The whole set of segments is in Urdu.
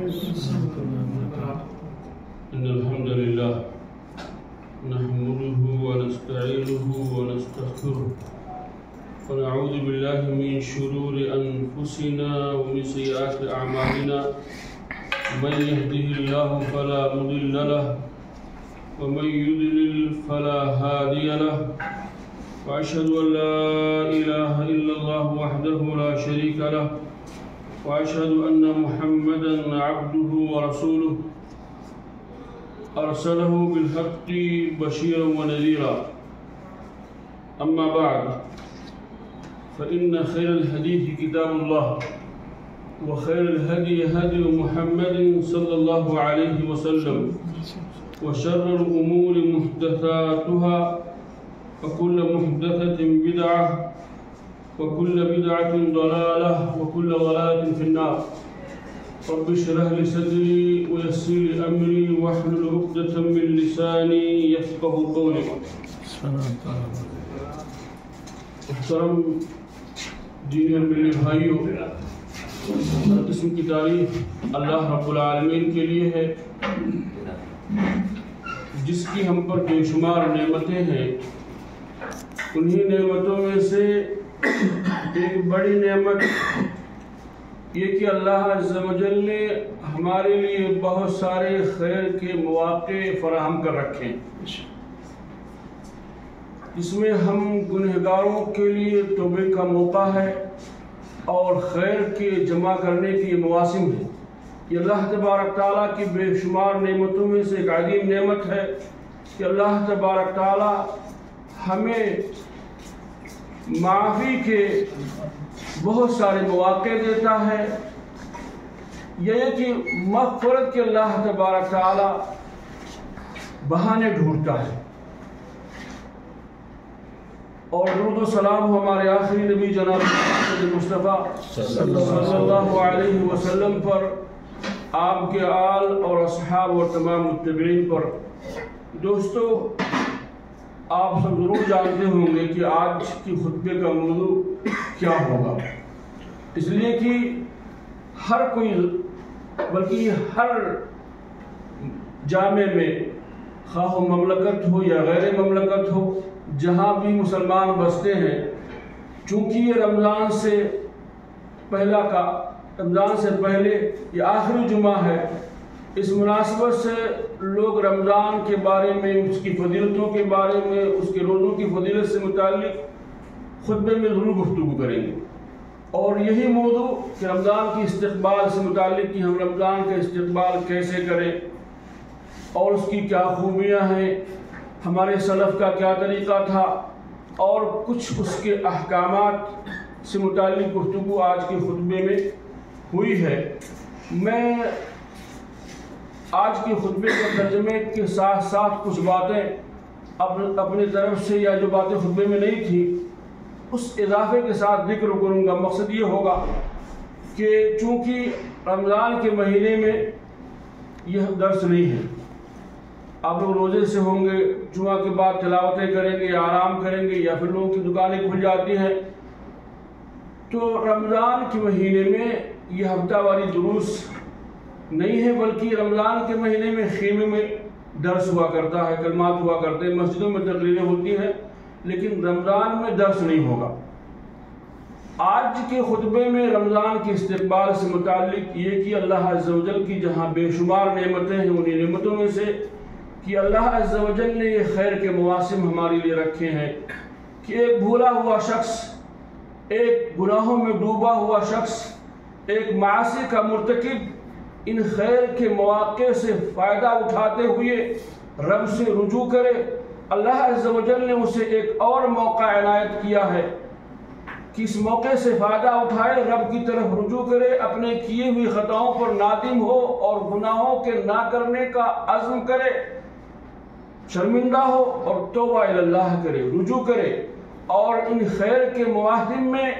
إن الحمد لله نحمده ونستعينه ونستغفره ونعوذ بالله من شرور أنفسنا ومن سيئات أعمالنا من يهده الله فلا مضل له ومن يضلل فلا هادي له وأشهد أن لا إله إلا الله وحده لا شريك له وأشهد أن محمدًا عبده ورسوله أرسله بالحق بشيرا ونذيرا أما بعد فإن خير الحديث كتاب الله وخير الهدي هدي محمد صلى الله عليه وسلم وشر الأمور محدثاتها وكل محدثة بدعة وكل بدعة ضلالة وكل ضلالة في النار رب اشرح لي صدري ويسر لي أمري واحلل عقدة من لساني يفقهوا قولي. محترم دینی اور ملی بھائیوں، ہر قسم کی تعریف اللہ رب العالمین کے لیے ہے جس کی ہم پر بے شمار نعمتیں ہیں. انہی نعمتوں میں سے ایک بڑی نعمت یہ کہ اللہ عز و جل نے ہمارے لیے بہت سارے خیر کے مواقع فراہم کر رکھے ہیں، اس میں ہم گنہگاروں کے لیے توبہ کا موقع ہے اور خیر کے جمع کرنے کے مواسم ہیں. یہ اللہ تبارک تعالیٰ کی بے شمار نعمتوں میں سے ایک عظیم نعمت ہے کہ اللہ تبارک تعالیٰ ہمیں معافی کے بہت سارے مواقع دیتا ہے. یہ کہ مغفرت کے اللہ تبارک تعالیٰ بہانے ڈھونڈتا ہے. اور درود و سلام ہمارے آخری نبی جناب محمد مصطفیٰ صلی اللہ علیہ وسلم پر، آپ کے آل اور اصحاب اور تمام متبعین پر. دوستو، آپ سب ضرور جانتے ہوں گے کہ آج کی خطبے کا موضوع کیا ہوگا، اس لیے کہ ہر کوئی بلکہ ہر جامع میں خواہ مملکت ہو یا غیر مملکت ہو، جہاں بھی مسلمان بستے ہیں، چونکہ یہ رمضان سے پہلے یہ آخری جمعہ ہے، اس مناسبت سے لوگ رمضان کے بارے میں، اس کی فضیلتوں کے بارے میں، اس کے روزوں کی فضیلت سے متعلق خطبے میں ضرور گفتگو کریں گے. اور یہی موضوع کہ رمضان کی استقبال سے متعلق کہ ہم رمضان کا استقبال کیسے کریں اور اس کی کیا خوبیاں ہیں، ہمارے سلف کا کیا طریقہ تھا، اور کچھ اس کے احکامات سے متعلق گفتگو آج کے خطبے میں ہوئی ہے. میں آج کے خطبے کے ترجمے کے ساتھ ساتھ کچھ باتیں اپنی طرف سے یا جو باتیں خطبے میں نہیں تھی اس اضافے کے ساتھ ذکر کروں گا. مقصد یہ ہوگا کہ چونکہ رمضان کے مہینے میں یہ درس نہیں ہے، آپ لوگ روزے سے ہوں گے، جمعہ کے بعد تلاوتیں کریں گے یا آرام کریں گے یا پھر لوگوں کی دکانیں کھل جاتی ہیں، تو رمضان کے مہینے میں یہ ہفتہ واری دروس نہیں ہے، بلکہ رمضان کے مہینے میں خیمے میں درس ہوا کرتا ہے، کلمات ہوا کرتے ہیں، مسجدوں میں تقریریں ہوتی ہیں، لیکن رمضان میں درس نہیں ہوگا. آج کے خطبے میں رمضان کے استقبال سے متعلق یہ کہ اللہ عز و جل کی جہاں بے شمار نعمتیں ہیں، انہی نعمتوں میں سے کہ اللہ عز و جل نے یہ خیر کے مواسم ہمارے لیے رکھے ہیں کہ ایک بھولا ہوا شخص، ایک گناہوں میں ڈوبا ہوا شخص، ایک معاصی کا مرتکب ان خیر کے مواقع سے فائدہ اٹھاتے ہوئے رب سے رجوع کرے. اللہ عز و جل نے اسے ایک اور موقع عنایت کیا ہے کہ اس موقع سے فائدہ اٹھائے، رب کی طرف رجوع کرے، اپنے کیے ہوئی خطاؤں پر نادم ہو اور گناہوں کے نہ کرنے کا عزم کرے، شرمندہ ہو اور توبہ الی اللہ کرے، رجوع کرے، اور ان خیر کے مواسم میں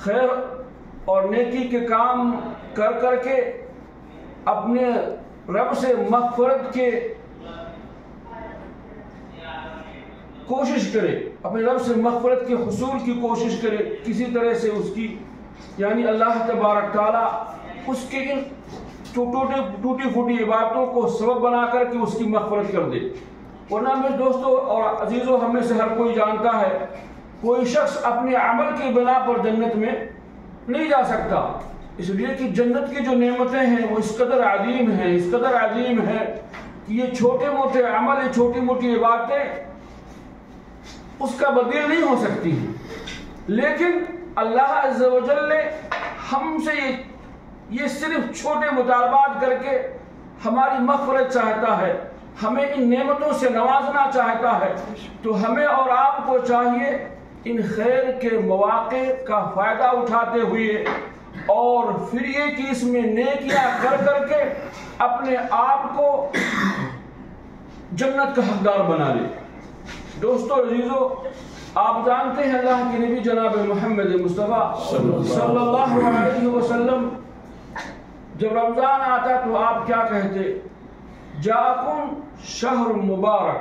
خیر اور نیکی کے کام کر کے اپنے رب سے مغفرت کے کوشش کرے، اپنے رب سے مغفرت کے حصول کی کوشش کرے، کسی طرح سے اس کی یعنی اللہ تبارک تعالیٰ اس کے ان ٹوٹی پھوٹی عبادتوں کو سبب بنا کر کے اس کی مغفرت کر دے. ورنہ میں دوستوں اور عزیزوں ہم میں سے ہر کوئی جانتا ہے کوئی شخص اپنے عمل کی بنا پر جنت میں نہیں جا سکتا، اس لیے کہ جنت کی جو نعمتیں ہیں وہ اس قدر عظیم ہیں کہ یہ چھوٹے موٹے عمل، یہ چھوٹی موٹی عبادتیں اس کا بدیل نہیں ہو سکتی ہیں. لیکن اللہ عز و جل نے ہم سے یہ صرف چھوٹے مطالبات کر کے ہماری مغفرت چاہتا ہے، ہمیں ان نعمتوں سے نوازنا چاہتا ہے. تو ہمیں اور آپ کو چاہیے ان خیر کے مواقع کا فائدہ اٹھاتے ہوئے اور پھر یہ کہ اس میں نیکیاں کر کے اپنے آپ کو جنت کا حقدار بنا لے. دوستو عزیزو، آپ جانتے ہیں اللہ کے نبی جناب محمد مصطفیٰ صلی اللہ علیہ وسلم جب رمضان آتا تو آپ کیا کہتے؟ جاءکم شہر مبارک،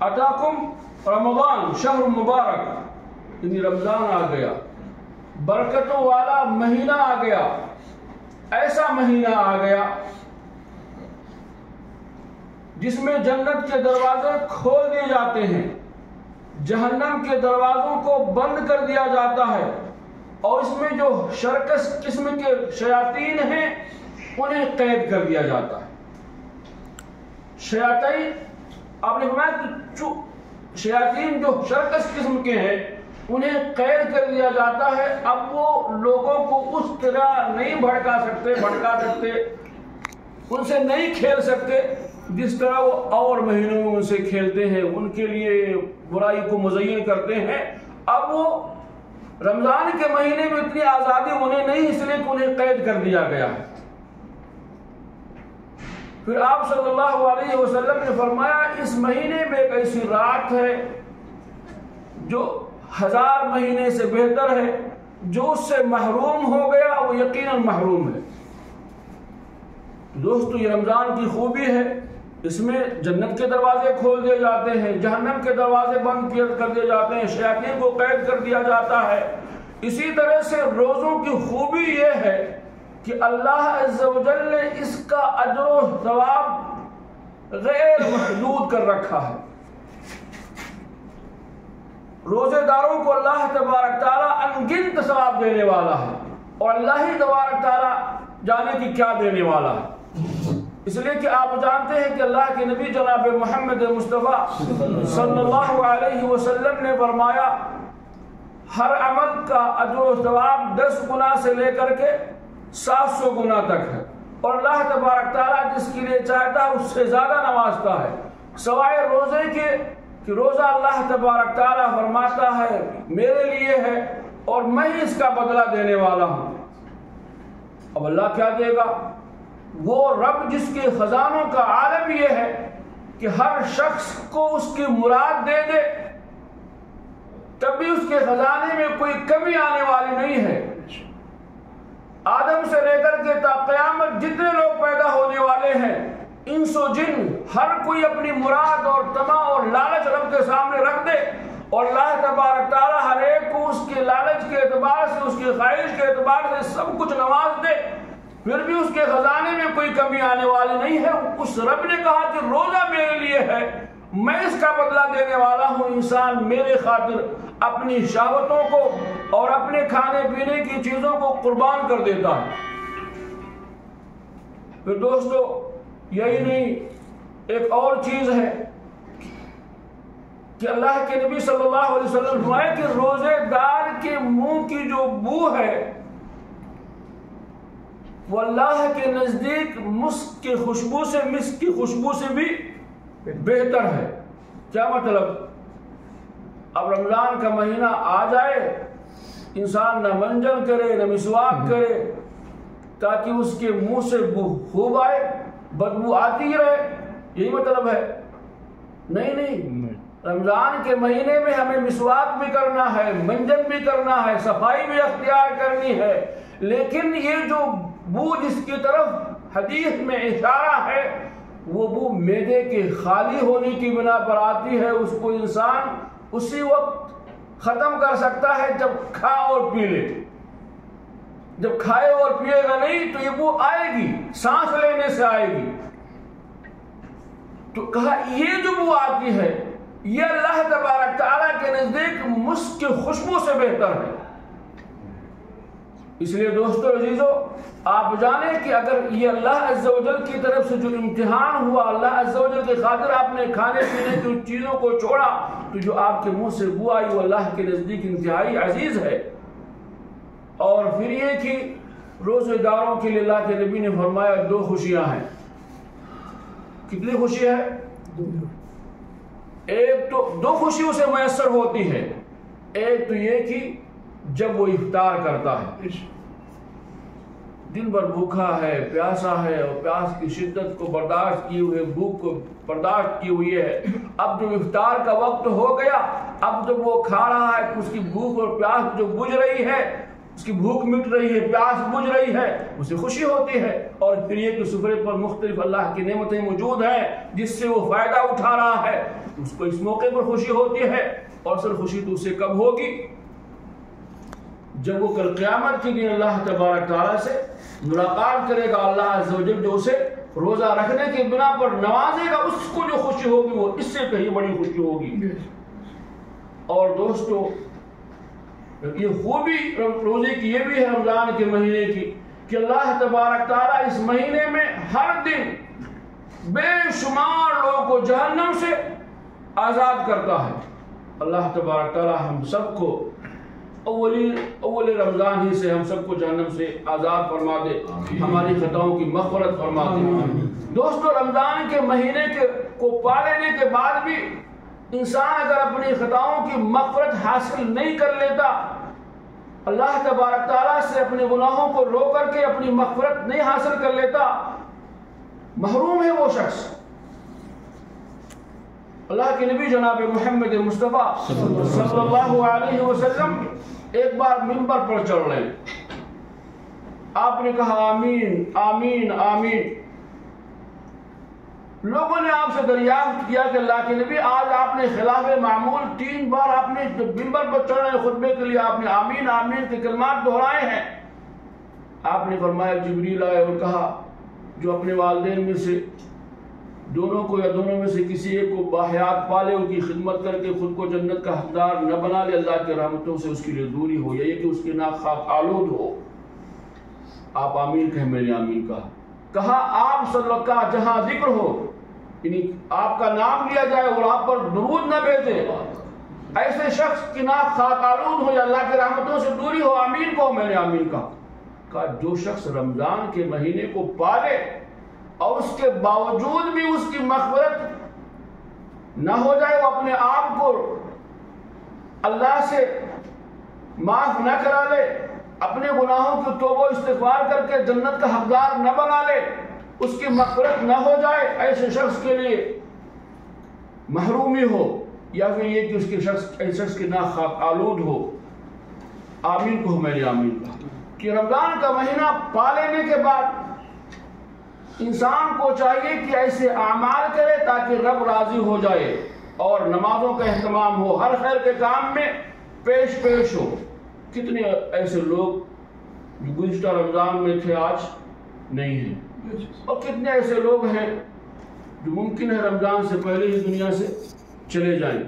اتاکم رمضان شہر مبارک، یعنی رمضان آ گیا، برکتوں والا مہینہ آ گیا، ایسا مہینہ آ گیا جس میں جنت کے دروازے کھول دیے جاتے ہیں، جہنم کے دروازوں کو بند کر دیا جاتا ہے، اور اس میں جو شرکس قسم کے شیاطین ہیں انہیں قید کر دیا جاتا ہے. شیاطین، آپ نے فرمایا کہ شیاطین جو شرکس قسم کے ہیں انہیں قید کر دیا جاتا ہے. اب وہ لوگوں کو اس طرح نہیں بھڑکا سکتے، ان سے نہیں کھیل سکتے جس طرح وہ اور مہینوں میں ان سے کھیلتے ہیں، ان کے لیے برائی کو مزین کرتے ہیں. اب وہ رمضان کے مہینے میں اتنی آزادی انہیں نہیں، اس لیے کہ انہیں قید کر دیا گیا ہے. پھر آپ صلی اللہ علیہ وسلم نے فرمایا اس مہینے میں ایک ایسی رات ہے جو 1000 مہینے سے بہتر ہے، جو اس سے محروم ہو گیا وہ یقیناً محروم ہے. دوستو یہ رمضان کی خوبی ہے، اس میں جنت کے دروازے کھول دیے جاتے ہیں، جہنم کے دروازے بند کر دیے جاتے ہیں، شیاطین کو قید کر دیا جاتا ہے. اسی طرح سے روزوں کی خوبی یہ ہے کہ اللہ عز و جل نے اس کا اجر و ثواب غیر محدود کر رکھا ہے. روزے داروں کو اللہ تبارک تعالیٰ انگنت ثواب دینے والا ہے، اور اللہ ہی تبارک تعالیٰ جانے کی کیا دینے والا ہے. اس لیے کہ آپ جانتے ہیں کہ اللہ کے نبی جناب محمد مصطفیٰ صلی اللہ علیہ وسلم نے فرمایا ہر عمل کا اجر و ثواب 10 گنا سے لے کر کے 700 گنا تک ہے، اور اللہ تبارک تعالیٰ جس کے لیے چاہتا ہے اس سے زیادہ نوازتا ہے، سوائے روزے کے کہ روزہ اللہ تبارک تعالیٰ فرماتا ہے میرے لیے ہے اور میں ہی اس کا بدلہ دینے والا ہوں. اب اللہ کیا دے گا؟ وہ رب جس کے خزانوں کا عالم یہ ہے کہ ہر شخص کو اس کی مراد دے دے، تب بھی اس کے خزانے میں کوئی کمی آنے والی نہیں ہے. آدم سے لے کر کے تا قیامت جتنے لوگ پیدا ہونے والے ہیں، انس و جن، ہر کوئی اپنی مراد اور طمع اور لالچ رب کے سامنے رکھ دے، اور اللہ تبارک تعالیٰ ہر ایک کو اس کے لالچ کے اعتبار سے، اس کی خواہش کے اعتبار سے سب کچھ نواز دے، پھر بھی اس کے خزانے میں کوئی کمی آنے والی نہیں ہے. اس رب نے کہا کہ روزہ میرے لیے ہے، میں اس کا بدلہ دینے والا ہوں. انسان میرے خاطر اپنی شہوتوں کو اور اپنے کھانے پینے کی چیزوں کو قربان کر دیتا ہے. پھر دوستو یہی نہیں، ایک اور چیز ہے کہ اللہ کے نبی صلی اللہ علیہ وسلم فرمایا کہ روزے دار کے منہ کی جو بو ہے وہ اللہ کے نزدیک مسک کی خوشبو سے بھی بہتر ہے. کیا مطلب؟ اب رمضان کا مہینہ آ جائے، انسان نہ منجن کرے نہ مسواک کرے تاکہ اس کے منہ سے بو خوب آئے، بدبو آتی ہی رہے، یہی مطلب ہے؟ نہیں، رمضان کے مہینے میں ہمیں مسواک بھی کرنا ہے، منجن بھی کرنا ہے، صفائی بھی اختیار کرنی ہے، لیکن یہ جو بو جس کی طرف حدیث میں اشارہ ہے وہ بو معدے کے خالی ہونے کی بنا پر آتی ہے. اس کو انسان اسی وقت ختم کر سکتا ہے جب کھا اور پی لے. جب کھائے اور پیے گا نہیں تو یہ بو آئے گی، سانس لینے سے آئے گی. تو کہا یہ جو بو آتی ہے یہ اللہ تبارک تعالیٰ کے نزدیک مسک کی خوشبو سے بہتر ہے. اس لیے دوستو عزیزو، آپ جانیں کہ اگر یہ اللہ عز و جل کی طرف سے جو امتحان ہوا، اللہ عز و جل کے خاطر آپ نے کھانے پینے کی چیزوں کو چھوڑا، تو جو آپ کے منہ سے بو آئی وہ اللہ کے نزدیک انتہائی عزیز ہے. اور پھر یہ کہ روزے داروں کے لیے اللہ کے نبی نے فرمایا 2 خوشیاں ہیں. کتنی خوشی ہے؟ ایک تو 2 خوشی اسے میسر ہوتی ہے. ایک تو یہ کہ جب وہ افطار کرتا ہے، دن بھر بھوکا ہے، پیاسا ہے، اور پیاس کی شدت کو برداشت کیے ہوئے، بھوک کو برداشت کیے ہوئے ہے. اب جب افطار کا وقت ہو گیا، اب جب وہ کھا رہا ہے اس کی بھوک اور پیاس جو بجھ رہی ہے، اس کی بھوک مٹ رہی ہے، پیاس بجھ رہی ہے، اسے خوشی ہوتی ہے. اور پھر یہ کہ سفرے پر مختلف اللہ کی نعمتیں موجود ہیں جس سے وہ فائدہ اٹھا رہا ہے، اس کو اس موقع پر خوشی ہوتی ہے. اور اصل خوشی تو اسے کب ہوگی؟ جب وہ کل قیامت کے دن اللہ تبارک تعالیٰ سے ملاقات کرے گا. اللہ عز و جل جو اسے روزہ رکھنے کی بنا پر نوازے گا، اس کو جو خوشی ہوگی وہ اس سے کہیں بڑی خوشی ہوگی. اور دوستو یہ خوبی روزے کی یہ بھی ہے رمضان کے مہینے کی کہ اللہ تبارک تعالیٰ اس مہینے میں ہر دن بے شمار لوگوں کو جہنم سے آزاد کرتا ہے. اللہ تبارک تعالیٰ ہم سب کو اول رمضان ہی سے ہم سب کو جہنم سے آزاد فرما دے، ہماری خطاؤں کی مغفرت فرما دے. دوستو رمضان کے مہینے کو پا لینے کے بعد بھی انسان اگر اپنی خطاؤں کی مغفرت حاصل نہیں کر لیتا، اللہ تبارک تعالیٰ سے اپنے گناہوں کو رو کر کے اپنی مغفرت نہیں حاصل کر لیتا، محروم ہے وہ شخص. اللہ کے نبی جناب محمد مصطفیٰ صلی اللہ علیہ وسلم ایک بار منبر پر چڑھ رہے ہیں. آپ نے کہا آمین آمین آمین. لوگوں نے آپ سے دریافت کیا کہ اللہ کے نبی آج آپ نے خلاف معمول 3 بار آپ نے منبر پر چڑھ رہے خطبے کے لیے آپ نے آمین آمین کے کلمات دہرائے ہیں. آپ نے فرمایا جبریل آئے اور کہا جو اپنے والدین میں سے دونوں کو یا دونوں میں سے کسی ایک کو باحیات پالے، ان کی خدمت کر کے خود کو جنت کا حقدار نہ بنا لے، اللہ کی رحمتوں سے اس کے لیے دوری ہو، یا یہ کہ اس کی ناک خاک آلود ہو. آپ آمین کہیں. میں نے آمین کہا آپ صلی اللہ کا جہاں ذکر ہو، یعنی آپ کا نام لیا جائے اور آپ پر درود نہ بھیجے، ایسے شخص کی ناک خاک آلود ہو یا اللہ کی رحمتوں سے دوری ہو، آمین کہو. میں نے آمین کہا جو شخص رمضان کے مہینے کو پالے اور اس کے باوجود بھی اس کی مغفرت نہ ہو جائے، وہ اپنے آپ کو اللہ سے معاف نہ کرا لے، اپنے گناہوں کی توبہ استغفار کر کے جنت کا حقدار نہ بنا لے، اس کی مغفرت نہ ہو جائے، ایسے شخص کے لیے محرومی ہو، یا پھر یہ کہ اس کے شخص کی ناک خاک آلود ہو. آمین کو میں نے آمین کہا. کہ رمضان کا مہینہ پا لینے کے بعد انسان کو چاہیے کہ ایسے اعمال کرے تاکہ رب راضی ہو جائے اور نمازوں کا اہتمام ہو، ہر خیر کے کام میں پیش ہو. کتنے ایسے لوگ جو گزشتہ رمضان میں تھے آج نہیں ہیں، اور کتنے ایسے لوگ ہیں جو ممکن ہے رمضان سے پہلے ہی دنیا سے چلے جائیں.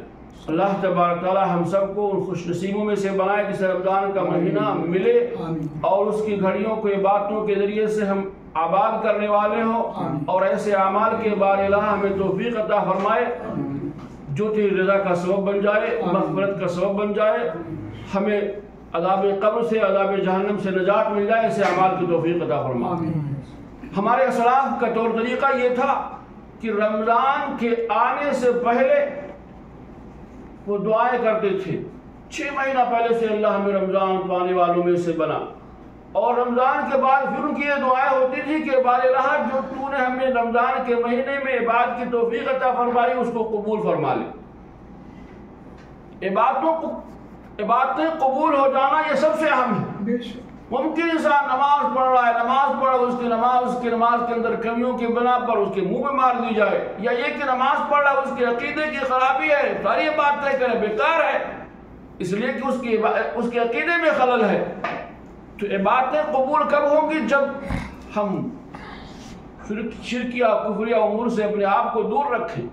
اللہ تبارک تعالیٰ ہم سب کو ان خوش نصیبوں میں سے بنائے جسے رمضان کا مہینہ ملے اور اس کی گھڑیوں کو عبادتوں کے ذریعے سے ہم آباد کرنے والے ہوں، اور ایسے اعمال کے بار الہ ہمیں توفیق عطا فرمائے جو تیری رضا کا سبب بن جائے، مغفرت کا سبب بن جائے، ہمیں عذاب قبر سے عذاب جہنم سے نجات مل جائے. ایسے اعمال کی توفیق عطا فرمائے. ہمارے اسلاف کا طور طریقہ یہ تھا کہ رمضان کے آنے سے پہلے وہ دعائیں کرتے تھے. 6 مہینہ پہلے سے اللہ ہمیں رمضان پانے والوں میں سے بنا، اور رمضان کے بعد پھر ان کی یہ دعائیں ہوتی تھی کہ بار الہ جو تو نے ہمیں رمضان کے مہینے میں عبادت کی توفیق عطا فرمائی اس کو قبول فرما لے. عبادتیں قبول ہو جانا یہ سب سے اہم ہے. ممکن انسان نماز پڑھ رہا ہے، نماز پڑھ اس کی نماز کے اندر کمیوں کی بنا پر اس کے منہ میں مار دی جائے، یا یہ کہ نماز پڑھ رہا ہے اس کے عقیدے کی خرابی ہے، ساری بات طے کرے بیکار ہے، اس لیے کہ اس کے عقیدے میں خلل ہے. تو عبادتیں قبول کب ہوں گی؟ جب ہم شرکیہ کفریہ امور سے اپنے آپ کو دور رکھیں،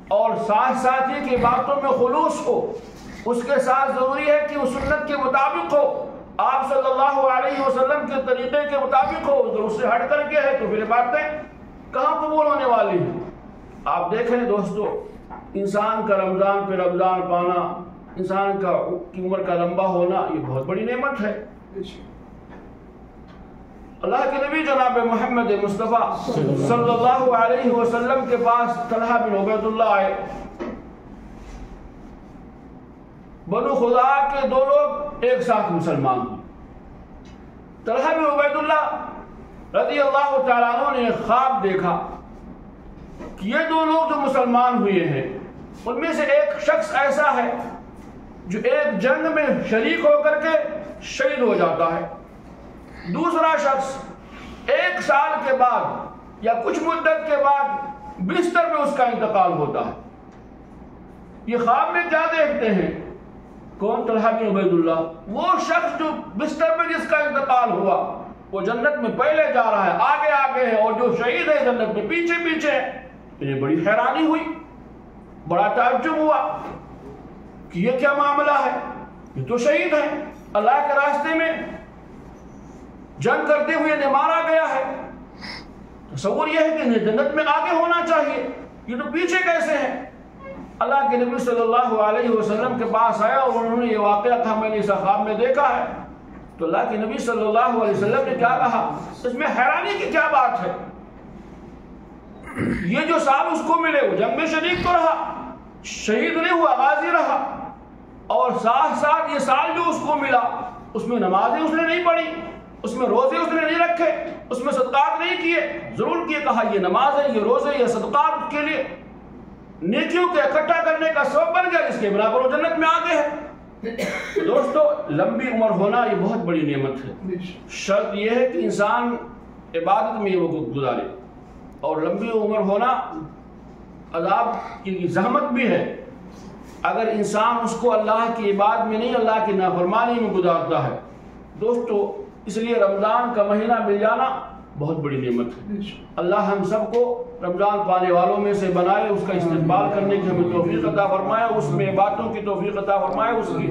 اور ساتھ ساتھ یہ کہ عبادتوں میں خلوص ہو، اس کے ساتھ ضروری ہے کہ وہ سنت کے مطابق ہو، آپ صلی اللہ علیہ وسلم کے طریقے کے مطابق ہو، اگر اس سے ہٹ کر کے ہے تو پھر باتیں کہاں قبول ہونے والی ہیں؟ آپ دیکھیں دوستو، انسان کا رمضان پہ رمضان پانا، انسان کا عمر کا لمبا ہونا، یہ بہت بڑی نعمت ہے۔ اللہ کے نبی جناب محمد مصطفیٰ صلی اللہ علیہ وسلم کے پاس طلحہ بن عبید اللہ آئے۔ بنو خزاعہ کے دو لوگ ایک ساتھ مسلمان ہوئے۔ طلحہ بن عبید اللہ رضی اللہ تعالیٰ عنہ نے ایک خواب دیکھا کہ یہ دو لوگ جو مسلمان ہوئے ہیں ان میں سے ایک شخص ایسا ہے جو ایک جنگ میں شریک ہو کر کے شہید ہو جاتا ہے، دوسرا شخص ایک سال کے بعد یا کچھ مدت کے بعد بستر میں اس کا انتقال ہوتا ہے۔ یہ خواب میں کیا دیکھتے ہیں؟ کون؟ طلحہ بن عبید اللہ، وہ شخص جو بستر میں جس کا انتقال ہوا وہ جنت میں پہلے جا رہا ہے، آگے آگے ہے، اور جو شہید ہے جنت میں پیچھے پیچھے ہے۔ انہیں بڑی حیرانی ہوئی، بڑا تعجب ہوا کہ یہ کیا معاملہ ہے، یہ تو شہید ہے، اللہ کے راستے میں جنگ کرتے ہوئے انہیں مارا گیا ہے، تصور یہ ہے کہ انہیں جنت میں آگے ہونا چاہیے، یہ تو پیچھے کیسے ہیں؟ اللہ کے نبی صلی اللہ علیہ وسلم کے پاس آیا اور انہوں نے یہ واقعہ تھا میں نے اس خواب میں دیکھا ہے۔ تو اللہ کے نبی صلی اللہ علیہ وسلم نے کیا کہا؟ اس میں حیرانی کی کیا بات ہے؟ یہ جو سال اس کو ملے وہ جنگ میں شریک تو رہا، شہید نہیں ہوا، غازی رہا، اور ساتھ ساتھ یہ سال جو اس کو ملا اس میں نمازیں اس نے نہیں پڑھی، اس میں روزے اس نے نہیں رکھے، اس میں صدقات نہیں کیے، ضرور کیے، کہا یہ نماز ہے، یہ روزے، یہ صدقات کے لیے نیکیوں کے اکٹھا کرنے کا سبب بن گیا، جس کے بنا پر وہ جنت میں آگے ہے۔ دوستو، لمبی عمر ہونا یہ بہت بڑی نعمت ہے، شرط یہ ہے کہ انسان عبادت میں یہ وقت گزارے، اور لمبی عمر ہونا عذاب کی زحمت بھی ہے اگر انسان اس کو اللہ کی عبادت میں نہیں، اللہ کی نافرمانی میں گزارتا ہے۔ دوستو، اس لیے رمضان کا مہینہ مل جانا بہت بڑی نعمت ہے۔ اللہ ہم سب کو رمضان پانے والوں میں سے بنائے، اس کا استقبال کرنے کی ہمیں توفیق عطا فرمائے، اس میں عبادتوں کی توفیق عطا فرمائے اس کی۔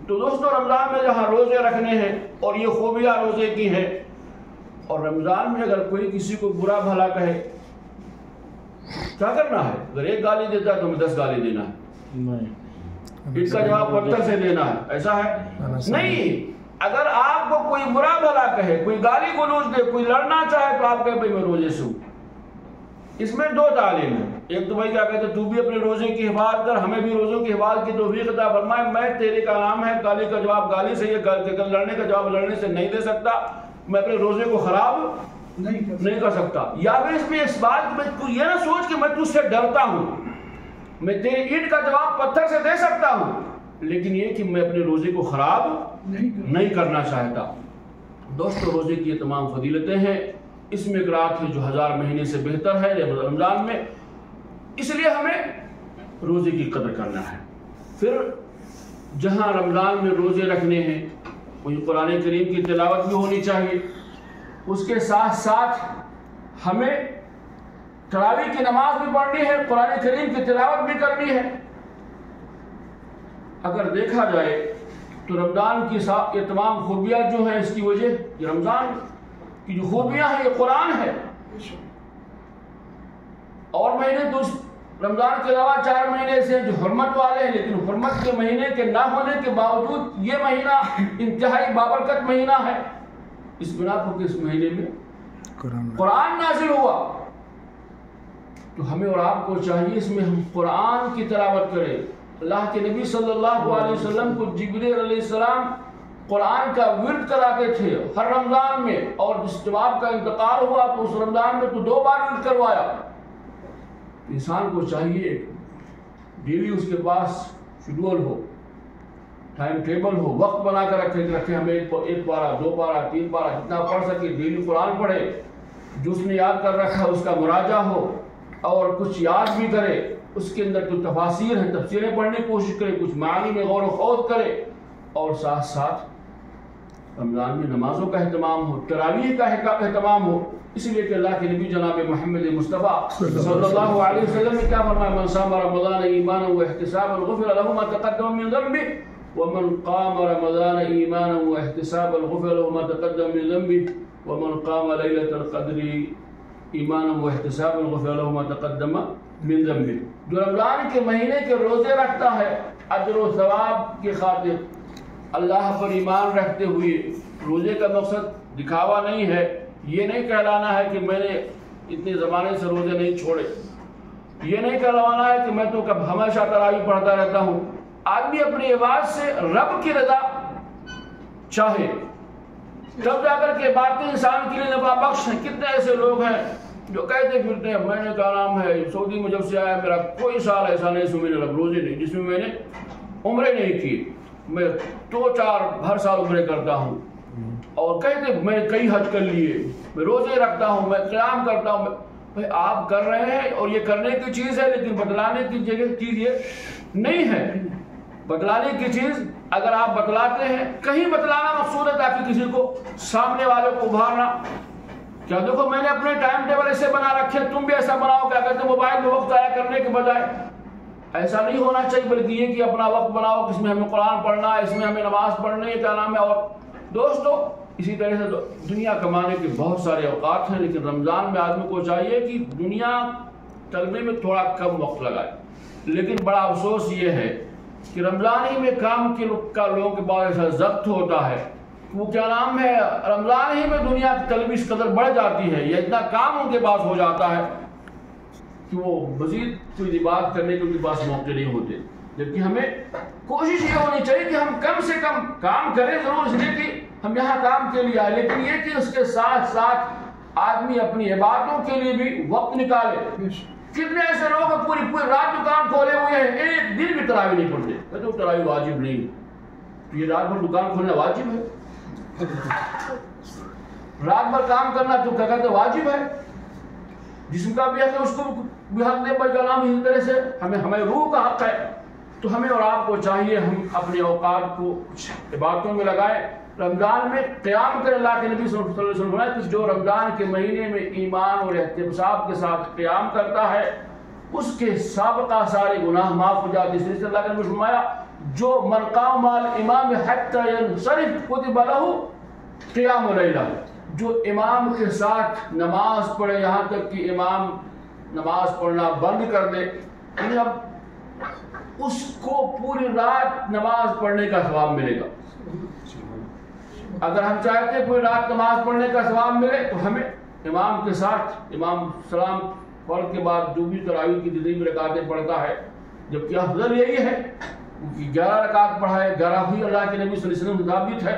تو دوستو، رمضان میں جہاں روزے رکھنے ہیں اور یہ خوبیاں روزے کی ہے، اور رمضان میں اگر کوئی کسی کو برا بھلا کہے کیا کرنا ہے؟ اگر ایک گالی دیتا ہے تو ہمیں 10 گالی دینا ہے، اس کا جواب پتھر سے دینا ہے، ایسا ہے نہیں۔ اگر آپ کو کوئی برا بھلا کہے، کوئی گالی گلوچ دے، کوئی لڑنا چاہے تو آپ کہے بھائی میں روزے سے ہوں۔ اس میں دو تعلیم ہے، ایک تو بھائی کیا کہتے ہیں تو بھی اپنے روزے کی حفاظت کر، ہمیں بھی روزوں کی حفاظت کی توفیق عطا فرمائے۔ میں تیرے کا نام ہے، گالی کا جواب گالی سے، یہ لڑنے کا جواب لڑنے سے نہیں دے سکتا، میں اپنے روزے کو خراب نہیں کر سکتا۔ یا پھر اس میں اس بات میں تو یہ نہ سوچ کہ میں تجھ سے ڈرتا ہوں، میں تیری اینٹ کا جواب پتھر سے دے سکتا ہوں، لیکن یہ کہ میں اپنے روزے کو خراب نہیں کرنا چاہتا۔ دوستو، روزے کی یہ تمام فضیلتیں ہیں، اس میں ایک رات ہے جو 1000 مہینے سے بہتر ہے رمضان میں، اس لیے ہمیں روزے کی قدر کرنا ہے۔ پھر جہاں رمضان میں روزے رکھنے ہیں وہی قرآن کریم کی تلاوت بھی ہونی چاہیے، اس کے ساتھ ساتھ ہمیں تراویح کی نماز بھی پڑھنی ہے، قرآن کریم کی تلاوت بھی کرنی ہے۔ اگر دیکھا جائے تو رمضان کی یہ تمام خوبیاں جو ہیں، اس کی وجہ یہ رمضان کی جو خوبیاں ہیں یہ قرآن ہے۔ اور مہینے تو رمضان کے علاوہ 4 مہینے ایسے ہیں جو حرمت والے ہیں، لیکن حرمت کے مہینے کے نہ ہونے کے باوجود یہ مہینہ انتہائی بابرکت مہینہ ہے، اس بنا پر کہ اس مہینے میں قرآن نازل ہوا۔ تو ہمیں اور آپ کو چاہیے اس میں ہم قرآن کی تلاوت کریں۔ اللہ کے نبی صلی اللہ علیہ وسلم کو جبریل علیہ السلام قرآن کا ورد کراتے تھے ہر رمضان میں، اور جب آپ کا انتقال ہوا تو اس رمضان میں تو 2 بار ورد کروایا۔ انسان کو چاہیے ڈیلی اس کے پاس شیڈول ہو، ٹائم ٹیبل ہو، وقت بنا کر رکھے ہمیں 1 پارہ 2 پارہ 3 پارہ جتنا پڑھ سکے ڈیلی قرآن پڑھے، جو اس نے یاد کر رکھا اس کا مراجعہ ہو، اور کچھ یاد بھی کرے، اس کے اندر جو تفاسیر ہیں تفسیریں پڑھنے کی کوشش کرے، کچھ معنی میں غور و خوض کرے، اور ساتھ ساتھ رمضان میں نمازوں کا اہتمام ہو، تراویح کا اہتمام ہو، اس لیے کہ اللہ کے نبی جناب محمد مصطفیٰ صلی اللہ علیہ وسلم نے کیا فرمایا، من صام رمضان ایمانا واحتسابا غفر له ما تقدم من ذنبه ومن قام رمضان ایمانا واحتسابا غفر له ما تقدم من ذنبه ومن قام ليلة القدر ایمانا واحتسابا غفر له ما تقدم من ذنبه. جو رمضان کے مہینے کے روزے رکھتا ہے اجر و ثواب کی خاطر، اللہ پر ایمان رکھتے ہوئے، روزے کا مقصد دکھاوا نہیں ہے، یہ نہیں کہلانا ہے کہ میں نے اتنے زمانے سے روزے نہیں چھوڑے، یہ نہیں کہلانا ہے کہ میں تو کب ہمیشہ تراویح پڑھتا رہتا ہوں. آدمی اپنی عبادت سے رب کی رضا چاہے تب جا کر کے باتیں انسان کے لیے نفع بخش ہیں. کتنے ایسے لوگ ہیں جو کہتے پھرتے ہیں میں نے کہا نام ہے سعودی میں جب سے آیا میرا کوئی سال ایسا نہیں سو میں نے روزے نہیں جس میں میں نے عمرے نہیں کی، میں 2-4 ہر سال عمرے کرتا ہوں، اور کہتے میں کئی حج کر لیے، میں روزے رکھتا ہوں، میں قیام کرتا ہوں. بھائی آپ کر رہے ہیں اور یہ کرنے کی چیز ہے، لیکن بتلانے کی جگہ چیز یہ نہیں ہے. بتلانے کی چیز اگر آپ بتلاتے ہیں، کہیں بتلانا مقصود ہے تاکہ کسی کو سامنے والے کو ابھارنا. کیا دیکھو میں نے اپنے ٹائم ٹیبل ایسے بنا رکھے، تم بھی ایسا بناؤ. کیا کہتے ہیں موبائل میں وقت ضائع کرنے کے بجائے ایسا نہیں ہونا چاہیے، بلکہ یہ کہ اپنا وقت بناؤ کہ اس میں ہمیں قرآن پڑھنا ہے، اس میں ہمیں نماز پڑھنی ہے، کیا نام ہے. اور دوستو اسی طرح سے دنیا کمانے کے بہت سارے اوقات ہیں، لیکن رمضان میں آدمی کو چاہیے کہ دنیا طلبے میں تھوڑا کم وقت لگائے. لیکن بڑا افسوس یہ ہے کہ رمضان ہی میں کام کا لوگوں کے بعد ایسا ضبط ہوتا ہے، وہ کیا نام ہے رمضان ہی میں دنیا کی طلب اس قدر بڑھ جاتی ہے، یہ اتنا کام ان کے پاس ہو جاتا ہے کہ وہ مزید کوئی بات کرنے کے ان کے پاس موقع نہیں ہوتے. جبکہ ہمیں کوشش یہ ہونی چاہیے کہ ہم کم سے کم کام کریں، ضرور اس لیے کہ ہم یہاں کام کے لیے آئے، لیکن یہ کہ اس کے ساتھ ساتھ آدمی اپنی عبادتوں کے لیے بھی وقت نکالے. کتنے ایسے لوگ ہیں پوری رات دکان کھولے ہوئے ہیں، ایک دن بھی تراویح نہیں پڑھتے. کہتے ہیں تراویح واجب نہیں، تو یہ رات بھر دکان کھولنا واجب ہے؟ رات بھر کام کرنا تو کیا کہتے ہیں واجب ہے؟ جسم کا بھی حق ہے، اس کو بھی حق دے پر کلام. اسی طرح سے ہمیں روح کا حق ہے. تو ہمیں اور آپ کو چاہیے ہم اپنے اوقات کو کچھ عبادتوں میں لگائیں. رمضان میں قیام کریں. اللہ کے نبی صلی اللہ علیہ وسلم نے کہ جو رمضان کے مہینے میں ایمان اور احتساب کے ساتھ قیام کرتا ہے اس کے سابقہ سارے گناہ معاف ہو جاتے ہیں. اس لیے اللہ کے نبی نے فرمایا جو من قام مع الامام حتى ينصرف كتب له قیام لیلہ، جو امام کے ساتھ نماز پڑھے یہاں تک کہ امام نماز پڑھنا بند کر دے، یعنی اب اس کو پوری رات نماز پڑھنے کا ثواب ملے گا. اگر ہم چاہتے ہیں پوری رات نماز پڑھنے کا ثواب ملے تو ہمیں امام کے ساتھ، امام سلام پڑھ کے بعد جو بھی تراویح کی جتنی بھی رکعتیں پڑھتا ہے، جبکہ افضل یہی ہے کہ 11 رکعت پڑھائے، 11 ہی اللہ کے نبی صلی اللہ علیہ وسلم ثابت ہے.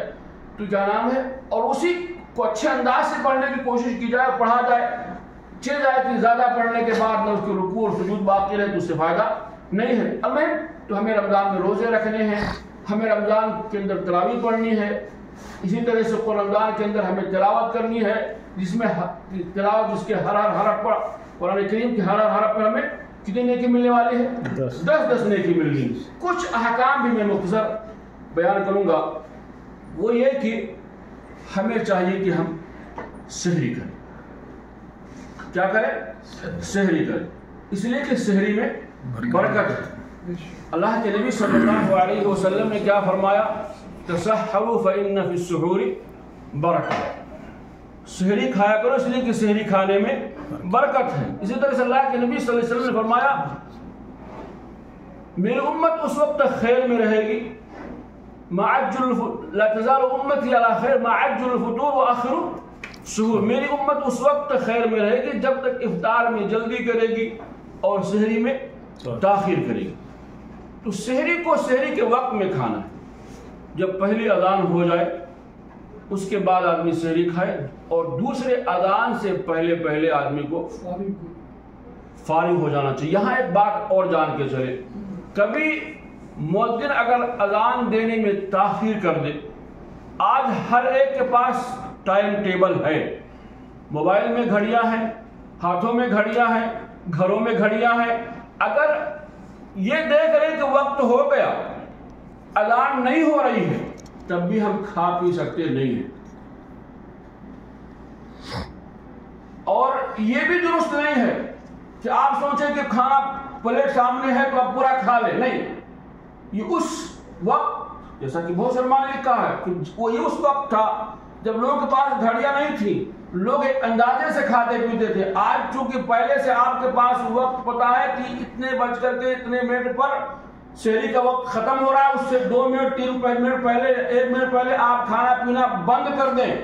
تو کیا نام ہے، اور اسی کو اچھے انداز سے پڑھنے کی کوشش کی جائے، پڑھا جائے. چل جائے کہ زیادہ پڑھنے کے بعد نہ اس کے رکوع اور سجود باقی رہے تو اس سے فائدہ نہیں ہے. تو ہمیں رمضان میں روزے رکھنے ہیں، ہمیں رمضان کے اندر تراویح پڑھنی ہے. اسی طرح سے رمضان کے اندر ہمیں تلاوت کرنی ہے، جس میں تلاوت جس کے ہر حرف پر قرآن کریم کے ہر حرف پر ہمیں کتنی نیکی ملنے والی ہے؟ 10 نیکی ملنی. کچھ احکام بھی میں مختصر بیان کروں گا. وہ یہ کہ ہمیں چاہیے کہ ہم سحری کریں. کیا کریں؟ سحری کریں. اس لیے کہ سحری میں برکت ہے. اللہ کے نبی صلی اللہ علیہ وسلم نے کیا فرمایا؟ تسحروا فإن في السحور برکہ. سحری کھایا کرو اس لیے کہ سحری کھانے میں برکت ہے. اسی طرح سے اللہ کے نبی صلی اللہ علیہ وسلم نے فرمایا میری امت اس وقت تک خیر میں رہے گی لا تزال امتی علی خیر ما عجل الفطور واخر سحور. میری امت اس وقت تک خیر میں رہے گی جب تک افطار میں جلدی کرے گی اور سحری میں تاخیر کرے گی. تو سحری کو سحری کے وقت میں کھانا ہے. جب پہلی اذان ہو جائے اس کے بعد آدمی سحری کھائے، اور دوسرے اذان سے پہلے آدمی کو فارغ ہو جانا چاہیے. یہاں ایک بات اور جان کے چلے، کبھی مؤذن اگر اذان دینے میں تاخیر کر دے، آج ہر ایک کے پاس ٹائم ٹیبل ہے، موبائل میں گھڑیاں ہیں، ہاتھوں میں گھڑیاں ہیں، گھروں میں گھڑیاں ہیں. اگر یہ دیکھ رہے کہ وقت ہو گیا، اذان نہیں ہو رہی ہے، تب بھی ہم کھا پی سکتے نہیں ہیں. اور یہ بھی درست نہیں ہے کہ آپ سوچیں کہ کھانا پلیٹ سامنے ہے تو آپ پورا کھا لیں. نہیں، یہ اس وقت، جیسا کہ بہت علماء نے لکھا ہے کہ وہ یہ اس وقت تھا جب لوگوں کے پاس گھڑیاں نہیں تھی، لوگ ایک اندازے سے کھاتے پیتے تھے. آج چونکہ پہلے سے آپ کے پاس وقت پتا ہے کہ اتنے بج کر کے اتنے منٹ پر سحری کا وقت ختم ہو رہا ہے، اس سے 2 منٹ 3 منٹ پہلے 1 منٹ پہلے آپ کھانا پینا بند کر دیں.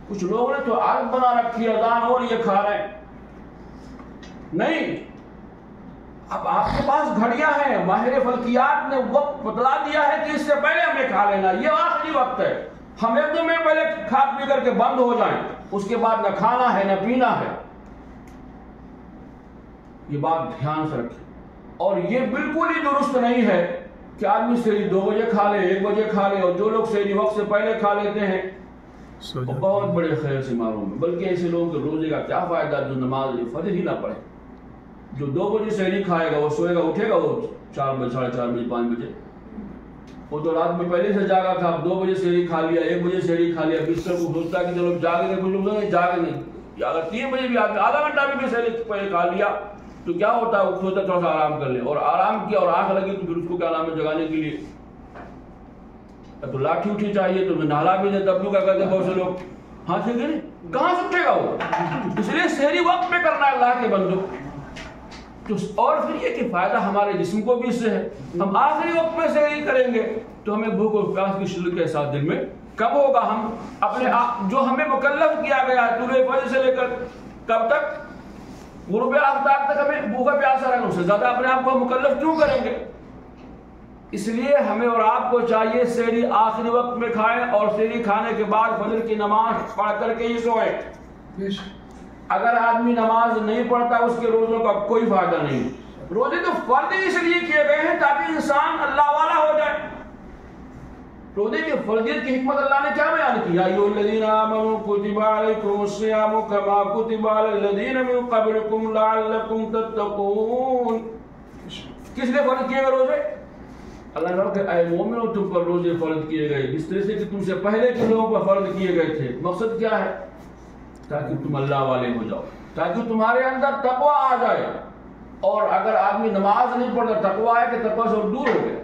کچھ لوگوں نے تو عادت بنا رکھی ہے اذان اور یہ کھا رہے ہیں. نہیں، اب آپ کے پاس گھڑیاں ہیں، ماہر فلکیات نے وقت بتلا دیا ہے کہ اس سے پہلے ہمیں کھا لینا، یہ آخری وقت ہے. ہم 1-2 منٹ پہلے کھا پی کر کے بند ہو جائیں، اس کے بعد نہ کھانا ہے نہ پینا ہے. یہ بات دھیان سے رکھیں. اور یہ بالکل ہی درست نہیں ہے کہ آدمی سحری 2 بجے کھا لے، 1 بجے کھا لے. اور جو لوگ سحری وقت سے پہلے کھا لیتے ہیں وہ بہت بڑے خیر سے معروم ہے. بلکہ ایسے لوگوں کے روزے کا کیا فائدہ جو نماز فجر ہی نہ پڑھے. جو 2 بجے سحری کھائے گا وہ سوئے گا، اٹھے گا وہ 4 بجے 4:30 بجے 5 بجے. وہ تو رات میں پہلے سے جاگا تھا، 2 بجے سحری کھا لیا، 1 بجے سحری کھا لیا، بستر کو سوچتا کہ چلو جاگے گے. کچھ لوگ جاگے نہیں، اگر 3 بجے بھی آدھا گھنٹہ بھی سحری پہلے کھا لیا تو کیا ہوتا ہے، سوچتا تھوڑا سا آرام کر لے. اور آرام کیا اور آنکھ لگی تو پھر اس کو کیا نام ہے جگانے کے لیے تو لاٹھی اٹھی چاہیے تو نہلا بھی دے. تب لوگ کیا کہتے ہیں بہت سے لوگ، ہاں ٹھیک ہے نہیں، کہاں سے اٹھے گا وہ. اس لیے سحری وقت پہ کرنا ہے اللہ کے بندوں. اور پھر یہ کہ فائدہ ہمارے جسم کو بھی اس سے ہے. ہم آخری وقت میں سحری کریں گے تو ہمیں بھوک اور پیاس کی شدت کے احساس دل میں کم ہوگا. ہم اپنے جو ہمیں مکلف کیا گیا ہے طلوع فجر سے لے کر کب تک، غروب آفتاب تک ہمیں بھوکا پیاسا رہنا، اس سے زیادہ اپنے آپ کو مکلف کیوں کریں گے. اس لیے ہمیں اور آپ کو چاہیے سحری آخری وقت میں کھائیں اور سحری کھانے کے بعد فجر کی نماز پڑھ کر کے ہی سوئیں. اگر آدمی نماز نہیں پڑھتا اس کے روزوں کا کوئی فائدہ نہیں. روزے تو فرض اس لیے کیے گئے ہیں تاکہ انسان اللہ والا ہو جائے. روزے کی فرضیت کی حکمت اللہ نے کیا بیان کی؟ یا ایھا الذین آمنوا کتب علیکم الصیام کما کتب علی الذین من قبلکم لعلکم تتقون. کس نے فرض کیے گئے روزے؟ اللہ نے کہا کہ اے مومنو تم پر روزے فرض کیے گئے جس طرح سے کہ تم سے پہلے کے لوگوں پر فرض کیے گئے تھے. مقصد کیا ہے؟ تاکہ تم اللہ والے ہو جاؤ، تاکہ تمہارے اندر تقوی آ جائے. اور اگر آدمی نماز نہیں پڑھتا تقوی ہے کہ تقوی سے دور ہو گئے.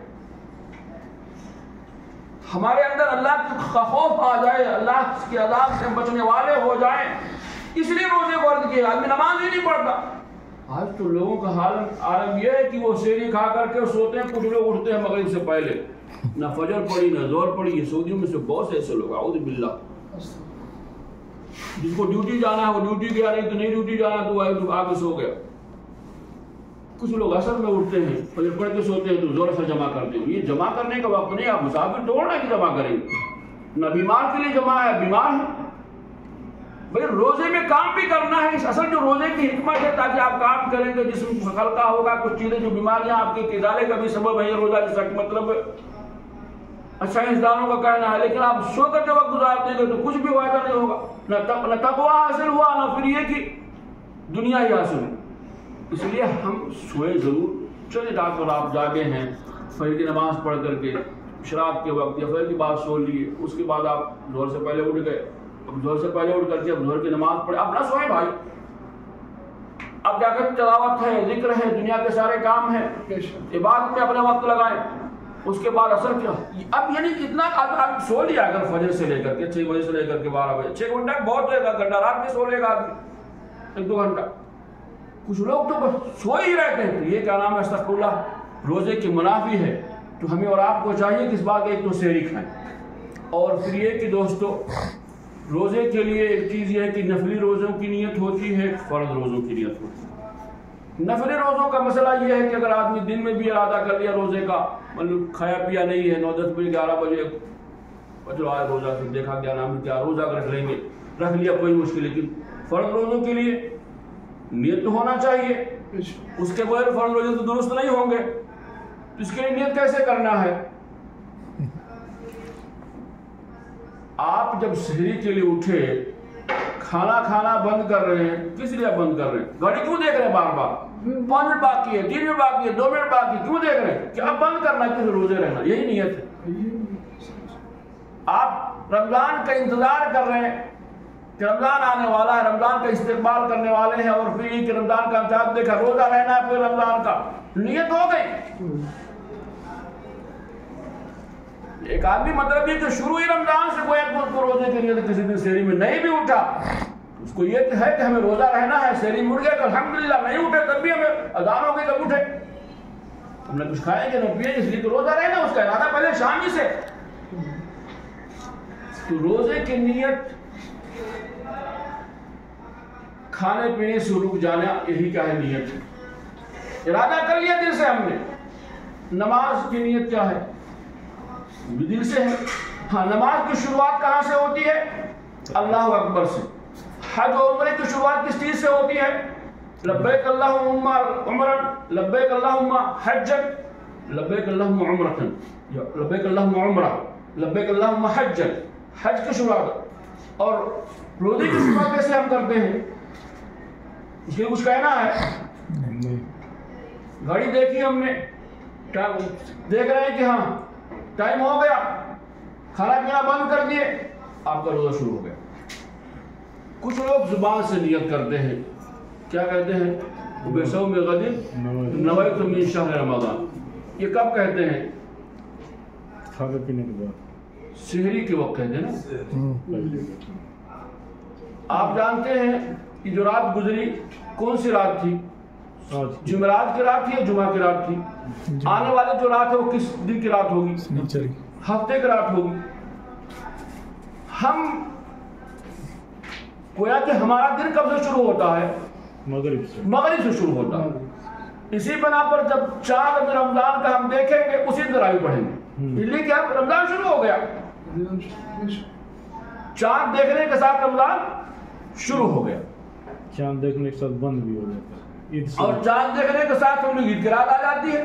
ہمارے اندر اللہ کا خوف آ جائے، اللہ کے عذاب سے بچنے والے ہو جائیں، اس لیے روزے فرض کیے. آدمی نماز ہی نہیں پڑھتا. آج تو لوگوں کا عالم یہ ہے کہ وہ سحری کھا کر کے سوتے ہیں. کچھ لوگ اٹھتے ہیں مغرب سے پہلے، نہ فجر پڑھی نہ ظہر پڑھی. یہ سعودیوں میں سے بہت سے ایسے لوگ، اعوذ باللہ، جس کو ڈیوٹی جانا ہے وہ ڈیوٹی گیا، نہیں تو نہیں ڈیوٹی جانا تو وہ آگے سو گیا. کچھ لوگ عصر میں اٹھتے ہیں، فجر پڑھ کے سوتے ہیں تو زور سے جمع کرتے ہیں. یہ جمع کرنے کا وقت نہیں. آپ مسافر توڑنا کہ جمع کریں گے، نہ بیمار کے لیے جمع ہے، بیمار ہے بھائی. روزے میں کام بھی کرنا ہے. اصل جو روزے کی حکمت ہے تاکہ آپ کام کریں گے، جسم ہلکا ہوگا. کچھ چیزیں جو بیماریاں آپ کے ازالے کا بھی سبب ہے یہ روزہ، جیسا کہ مطلب اچھا انسانوں کا کہنا ہے. لیکن آپ سو کر کے وقت گزار دیں گے تو کچھ بھی فائدہ نہیں ہوگا. نہ تقویٰ حاصل ہوا، نہ پھر یہ کہ دنیا ہی حاصل ہوئی. اس لیے ہم سوئے ضرور. چلے رات کو آپ جاگے ہیں، فجر کی نماز پڑھ کر کے شراب کے وقت یا فجر کے بعد سو لیے، اس کے بعد آپ ظہر سے پہلے اٹھ گئے. اب ظہر سے پہلے اٹھ کر کے اب ظہر کی نماز پڑھے. اب نہ سوئیں بھائی. اب جا کر تلاوت ہے، ذکر ہے، دنیا کے سارے کام ہیں، عبادت میں اپنا وقت لگائیں. اس کے بعد اثر کیا اب یعنی کتنا آپ سو لیا. اگر فجر سے لے کر کے 6 بجے سے لے کر کے 12 بجے 6 گھنٹہ بہت ہے. گھنٹہ رات میں سو لے گا آدمی، 1-2 گھنٹہ. کچھ لوگ تو بس سو ہی رہتے ہیں. تو یہ کیا نام ہے، استغفر اللہ، روزے کی منافی ہے. تو ہمیں اور آپ کو چاہیے کہ اس بات ایک تو سحری کھائیں. اور پھر یہ کہ دوستو روزے کے لیے ایک چیز یہ ہے کہ نفلی روزوں کی نیت ہوتی ہے، فرض روزوں کی نیت ہوتی ہے. نفلی روزوں کا مسئلہ یہ ہے کہ اگر آدمی دن میں بھی ارادہ کر لیا روزے کا، مطلب کھایا پیا نہیں ہے، 9-10 بجے 11 بجے چلو آج روزہ سے دیکھا کیا نام ہے کیا روزہ رکھ لیں گے، رکھ لیا کوئی مشکل. لیکن فرض روزوں کے لیے نیت تو ہونا چاہیے. اس کے بغیر فرض روزے تو درست نہیں ہوں گے. تو اس کے لیے نیت کیسے کرنا ہے؟ آپ جب سحری کے لیے اٹھے، کھانا کھانا بند کر رہے ہیں، کس لیے بند کر رہے ہیں؟ گھڑی کیوں دیکھ رہے ہیں بار بار؟ 5 منٹ باقی ہے، 3 منٹ باقی ہے، 2 منٹ باقی ہے، کیوں دیکھ رہے ہیں؟ کہ اب بند کرنا ہے کہ روزے رہنا، یہی نیت ہے. آپ رمضان کا انتظار کر رہے ہیں کہ رمضان آنے والا ہے، رمضان کا استقبال کرنے والے ہیں، اور پھر یہ کہ رمضان کا امتحان دیکھا، روزہ رہنا ہے پھر رمضان کا، نیت ہو گئی۔ ایک آدمی مطلب یہ کہ شروع ہی رمضان سے کوئی ایک روزے کے نیت کسی دن سحری میں نہیں بھی اٹھا، اس کو یہ ہے کہ ہمیں روزہ رہنا ہے، سحری مڑ گیا تو الحمدللہ، نہیں اٹھے تب بھی ہمیں اذان ہو گئی تب اٹھے، ہم نے کچھ کھائے کہ نہ پیے، اس لیے کہ روزہ رہنا، اس کا ارادہ پہلے شام ہی سے۔ تو روزے کی نیت کھانے پینے سے رک جانا، یہی کیا ہے نیت، ارادہ کر لیا دل سے ہم نے۔ نماز کی نیت کیا ہے، بھی دل سے ہے۔ ہاں، نماز کی شروعات کہاں سے ہوتی ہے؟ اللہ اکبر سے۔ حج و عمرے کی شروعات کس چیز سے ہوتی ہے؟ لبیک اللہم عمرا، لبیک اللہم حجا، لبیک اللہم عمرتا، لبیک اللہم عمرہ، لبیک اللہم حجا، حج کی شروعات۔ اور روزے کی شروعات کیسے ہم کرتے ہیں؟ اس لیے کچھ کہنا ہے؟ گھڑی دیکھی ہم نے، دیکھ رہے ہیں کہ ہاں ٹائم ہو گیا، کھانا پینا بند کر دیے، آپ کا روزہ شروع ہو گیا۔ کچھ لوگ زبان سے نیت کرتے ہیں، کیا کہتے ہیں؟ بِصَوْمِ غَدٍ نَوَيْتُ مِنْ شَهْرِ رمضان۔ یہ کب کہتے ہیں؟ کھانے پینے کے بعد، سحری کے وقت کہتے ہیں نا۔ آپ جانتے ہیں کہ جو رات گزری کون سی رات تھی؟ جمعرات کی رات تھی یا جمعہ کی رات تھی؟ آنے والے جو رات ہے وہ کس دن کی رات ہوگی؟ ہفتے کی رات ہوگی۔ ہم گویا کہ ہمارا دن کب سے شروع ہوتا ہے؟ مغرب سے شروع ہوتا ہے۔ اسی بنا پر جب چاند رمضان کا ہم دیکھیں گے اسی تراویح پڑھیں گے، اس لیے کہ اب رمضان شروع ہو گیا، چاند دیکھنے کے ساتھ رمضان شروع ہو گیا، چاند دیکھنے کے ساتھ بند بھی ہو جاتا ہے، اور چاند دیکھنے کے ساتھ ہم لوگ عید کی رات آ جاتی ہے،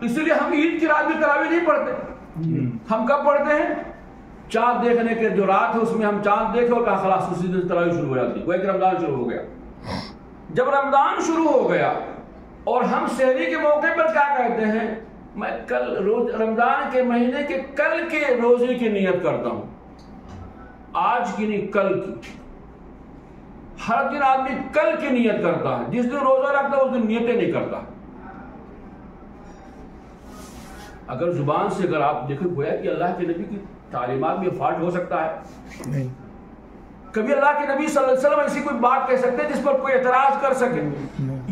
اسی لیے ہم عید کی رات بھی تراویح نہیں پڑھتے۔ ہم کب پڑھتے ہیں؟ چاند دیکھنے کے جو رات ہے اس میں ہم چاند دیکھے اور کہا خلاص اسی دن تراویح شروع ہو جاتی ہے، وہ ایک رمضان شروع ہو گیا۔ جب رمضان شروع ہو گیا اور ہم سحری کے موقع پر کیا کہتے ہیں؟ میں کل رمضان کے مہینے کے کل کے روزے کی نیت کرتا ہوں، آج کی نہیں کل کی۔ ہر دن آدمی کل کی نیت کرتا ہے، جس دن روزہ رکھتا ہے اس دن نیتیں نہیں کرتا۔ اگر زبان سے اگر آپ دیکھیں گویا کہ اللہ کے نبی کی تعلیمات میں فالٹ ہو سکتا ہے نہیں، کبھی اللہ کے نبی صلی اللہ علیہ وسلم ایسی کوئی بات کہہ سکتے ہیں جس پر کوئی اعتراض کر سکے؟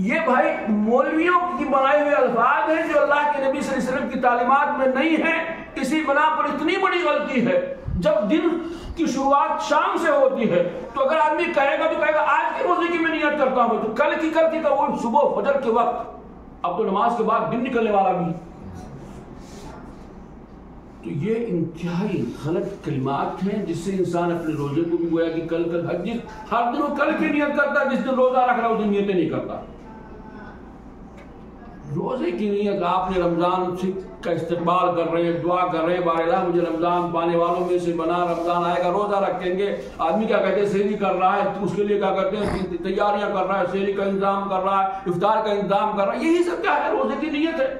یہ بھائی مولویوں کی بنائے ہوئے الفاظ ہیں جو اللہ کے نبی صلی اللہ علیہ وسلم کی تعلیمات میں نہیں ہیں۔ اسی بنا پر اتنی بڑی غلطی ہے، جب دن کی شروعات شام سے ہوتی ہے تو اگر آدمی کہے گا تو کہے گا آج کے روزے کی میں نیت کرتا ہوں، تو کل کی تو وہ صبح فجر کے وقت، اب تو نماز کے بعد دن نکلنے والا بھی۔ تو یہ انتہائی غلط کلمات ہیں جس سے انسان اپنے روزے کو بھی گویا کہ کل ہر دن وہ کل کی نیت کرتا ہے، جس دن روزہ رکھ رہا ہے اس دن نیتیں نہیں کرتا۔ روزے کی نیت آپ نے رمضان کا استقبال کر رہے ہیں، دعا کر رہے ہیں بار اللہ مجھے رمضان پانے والوں میں سے بنا، رمضان آئے گا روزہ رکھیں گے۔ آدمی کیا کہتے ہیں سحری کر رہا ہے، اس کے لیے کیا کرتے ہیں تیاریاں کر رہا ہے، سحری کا انتظام کر رہا ہے، افطار کا انتظام کر رہا ہے، یہی سب کیا ہے روزے کی نیت ہے۔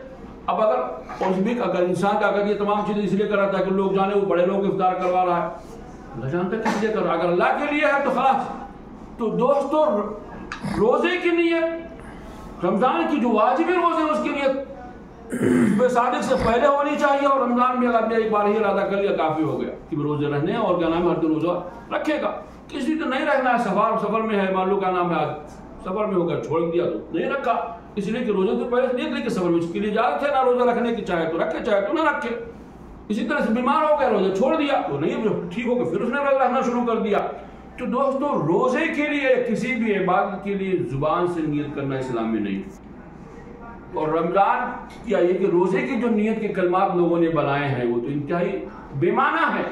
اب اگر انسان کیا کرتی ہے تمام چیزیں اس لیے کر رہا تھا کہ لوگ جانے وہ بڑے لوگ افطار کروا رہا ہے، اللہ جانتا ہے کس لیے کر رہا ہے، اگر اللہ کے لیے ہے تو خلاص۔ تو دوستو روزے کی نیت، رمضان کی جو واجبی روزے اس کی نیت صادق سے پہلے ہونی چاہیے، اور رمضان میں اگر آپ نے ایک بار ہی ارادہ کر لیا کافی ہو گیا کہ روزے رہنے ہیں، اور کیا نام ہے ہر دن روزہ رکھے گا۔ کسی تو نہیں رہنا ہے، سفر میں ہے، مان لو کیا نام ہے آج سفر میں ہو گیا چھوڑ دیا تو نہیں رکھا، اس لیے کہ روزے تو پہلے نیت لے کے سفر میں اس کے لیے اجازت ہے نہ روزہ رکھنے کی، چاہے تو رکھے چاہے تو نہ رکھے۔ اسی طرح سے بیمار ہو گیا روزہ چھوڑ دیا تو نہیں ٹھیک ہو گیا پھر اس نے روزہ رکھنا شروع کر دیا۔ تو دوستو روزے کے لیے کسی بھی عبادت کے لیے زبان سے نیت کرنا اسلام میں نہیں، اور رمضان یا یہ کہ روزے کی جو نیت کے کلمات لوگوں نے بنائے ہیں وہ تو انتہائی بے معنی ہے،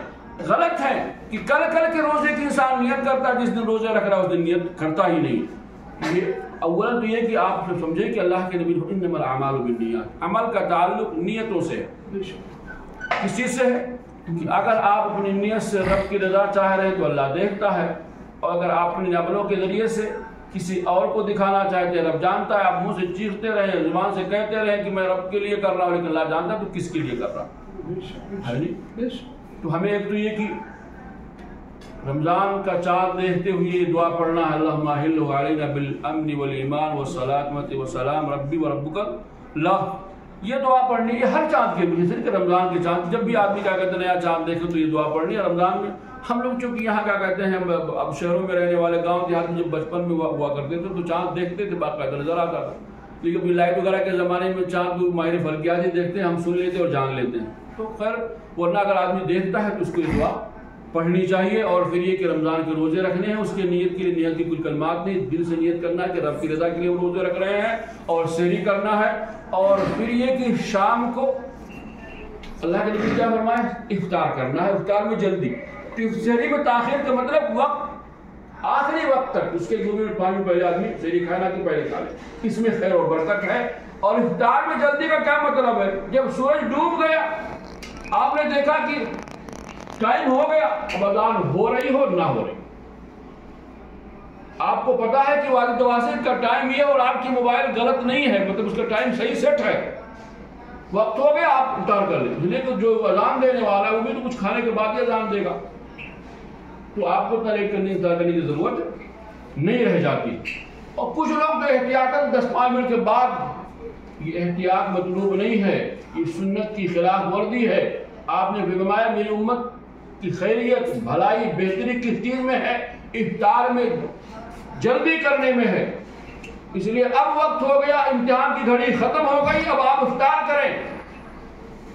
غلط ہے کہ کل کے روزے کی انسان نیت کرتا ہے، جس دن روزہ رکھ رہا ہے اس دن نیت کرتا ہی نہیں۔ یہ اول تو یہ کہ آپ سمجھیں کہ اللہ کے نبی انما الاعمال بالنیات، عمل کا تعلق نیتوں سے ہے۔ کس چیز سے ہے؟ کہ اگر آپ اپنی نیت سے رب کی رضا چاہ رہے ہیں تو اللہ دیکھتا ہے، اور اگر آپ اپنے عملوں کے ذریعے سے کسی اور کو دکھانا چاہتے ہیں رب جانتا ہے، آپ منہ سے چیختے رہیں زبان سے کہتے رہیں کہ میں رب کے لیے کر رہا ہوں، لیکن اللہ جانتا ہے تو کس کے لیے کر رہا ہے نہیں۔ تو ہمیں ایک تو یہ کہ رمضان کا چاند دیکھتے ہوئے یہ دعا پڑھنا ہے، اللہم احل علینا بالامن والایمان والسلامۃ والسلام ربی وربک اللہ. یہ دعا پڑھنی ہے ہر چاند کے لیے، صرف کہ رمضان کے چاند جب بھی آدمی کیا کہتے ہیں نیا چاند دیکھے تو یہ دعا پڑھنی ہے. رمضان میں ہم لوگ چونکہ یہاں کیا کہتے ہیں اب شہروں میں رہنے والے گاؤں دیہات میں جب بچپن میں ہوا کرتے تھے تو چاند دیکھتے تھے باقاعدہ نظر آتا تھا، لیکن ابھی لائٹ وغیرہ کے زمانے میں چاند ماہر فلکیات ہی دیکھتے ہیں، ہم سن لیتے اور جان لیتے ہیں. تو خیر ورنہ اگر آدمی دیکھتا ہے تو اس کو یہ دعا پڑھنی چاہیے. اور پھر یہ کہ رمضان کے روزے رکھنے ہیں، اس کے نیت کے لیے نیت کی کچھ کلمات نہیں، دل سے نیت کرنا ہے کہ رب کی رضا کے لیے وہ روزے رکھ رہے ہیں اور سحری کرنا ہے. اور پھر یہ کہ شام کو اللہ کے نبی کیا فرمائے افطار کرنا ہے، افطار میں جلدی. تو سحری میں تاخیر کا مطلب وقت آخری وقت تک، اس کے 2 منٹ 5 منٹ پہلے آدمی سحری کھانا کہ پہلے کھا لے، اس میں خیر اور برکت ہے. اور افطار میں جلدی کا کیا مطلب ہے؟ جب سورج ڈوب گیا آپ نے دیکھا کہ ٹائم ہو گیا، اب اذان ہو رہی ہو نہ ہو رہی، آپ کو پتا ہے کہ والد واسط کا ٹائم یہ اور آپ کی موبائل غلط نہیں ہے، مطلب اس کا ٹائم صحیح سیٹ ہے، وقت ہو گیا آپ افطار کر لیں. لیکن جو اذان دینے والا ہے وہ بھی تو کچھ کھانے کے بعد ہی اذان دے گا، تو آپ کو افطار کرنے کی ضرورت نہیں رہ جاتی. اور کچھ لوگ تو احتیاطاً 10-5 منٹ کے بعد، یہ احتیاط مطلوب نہیں ہے، یہ سنت کی خلاف ورزی ہے. آپ نے فرمایا میری امت کی خیریت بھلائی بہتری کس چیز میں ہے؟ افطار میں جلدی کرنے میں ہے. اس لیے اب وقت ہو گیا، امتحان کی گھڑی ختم ہو گئی، اب آپ افطار کریں.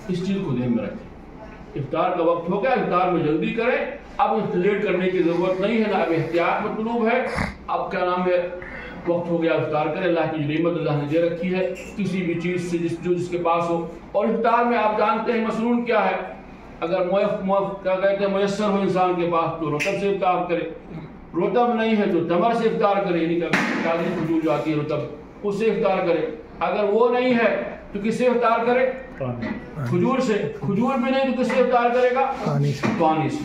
اس چیز کو ذہن میں رکھیں، افطار کا وقت ہو گیا، افطار میں جلدی کریں. اب لیٹ کرنے کی ضرورت نہیں ہے، نہ اب احتیاط مطلوب ہے. اب کیا نام ہے وقت ہو گیا افطار کریں. اللہ کی نعمت اللہ نے دے رکھی ہے کسی بھی چیز سے جس کے پاس ہو. اور افطار میں آپ جانتے ہیں مسنون کیا ہے، اگر کیا کہتے ہیں میسر ہو انسان کے پاس تو رطب سے افطار کرے، رطب نہیں ہے تو تمر سے افطار کرے، یعنی کہ کھجور جو آتی ہے رطب اس سے افطار کرے. اگر وہ نہیں ہے تو کس سے افطار کرے؟ کھجور سے. کھجور بھی نہیں تو کس سے افطار کرے گا؟ پانی سے.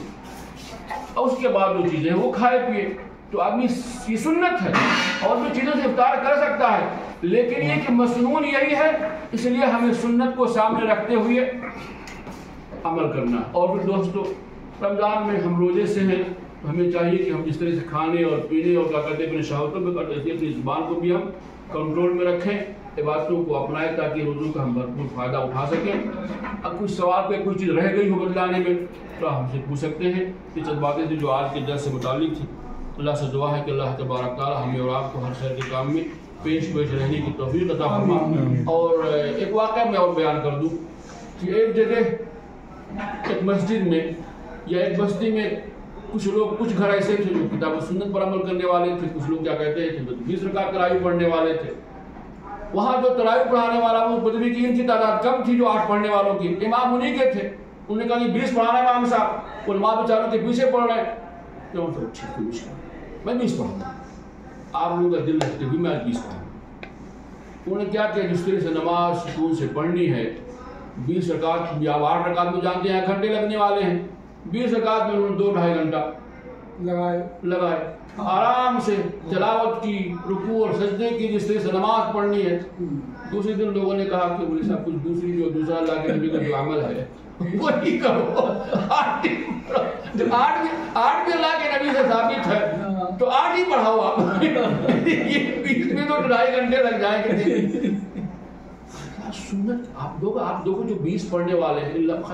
اور اس کے بعد جو چیزیں وہ کھائے پیے. تو آدمی یہ سنت ہے اور بھی چیزوں سے افطار کر سکتا ہے، لیکن یہ کہ مسنون یہی ہے، اس لیے ہمیں سنت کو سامنے رکھتے ہوئے عمل کرنا. اور پھر دوستو رمضان میں ہم روزے سے ہیں تو ہمیں چاہیے کہ ہم جس طرح سے کھانے اور پینے اور کیا کرتے ہیں اپنے شہوتوں میں کرتے ہیں، اپنی زبان کو بھی ہم کنٹرول میں رکھیں، عبادتوں کو اپنائیں تاکہ روزوں کا ہم بھرپور فائدہ اٹھا سکیں. اب کچھ سوال پہ کوئی چیز رہ گئی ہو بتلانے میں تو ہم سے پوچھ سکتے ہیں. یہ چند باتیں تھیں جو آج کے درس سے متعلق تھی. اللہ سے دعا ہے کہ اللہ تبارک تعالیٰ ہمیں اور آپ کو ہر خیر کے کام میں پیش رہنے کی توفیق عطا فرمائے. اور ایک واقعہ میں اور بیان کر دوں کہ ایک جگہ ایک مسجد میں یا ایک بستی میں کچھ لوگ، کچھ گھر ایسے تھے جو کتاب و سنت پر عمل کرنے والے تھے، کچھ لوگ کیا کہتے ہیں 20 رکعت تراویح پڑھنے والے تھے. وہاں جو تراویح پڑھانے والا وہ بدوی کی ان کی تعداد کم تھی جو 8 پڑھنے والوں کی. امام انہی کے تھے. انہوں نے کہا کہ 20 پڑھانا ہے امام صاحب، علماء بیچاروں کے پیچھے پڑھ رہے ہیں. کیوں تو ٹھیک ہے میں 20 پڑھوں گا، آپ لوگوں کا دل رکھتے ہوئے میں 20 پڑھوں گا. انہوں نے کیا کیا جس طرح سے نماز سکون سے پڑھنی ہے، 20 رکعت یا 8 رکعت میں جانتے ہیں گھنٹے لگنے والے ہیں، 20 رکعت میں انہوں نے 2-2.5 گھنٹہ لگائے آرام سے تلاوت کی، رکوع اور سجدے کی، جس طرح سے نماز پڑھنی ہے. دوسرے دن لوگوں نے کہا کہ مولوی صاحب کچھ دوسرا اللہ کے نبی کا جو عمل ہے وہی کرو. 8 بھی اللہ کے نبی سے ثابت ہے تو 8 ہی پڑھاؤ آپ. یہ 20 میں تو 2.5 گھنٹے لگ جائیں گے. سنت آپ دیکھو جو 20 پڑھنے والے ہیں،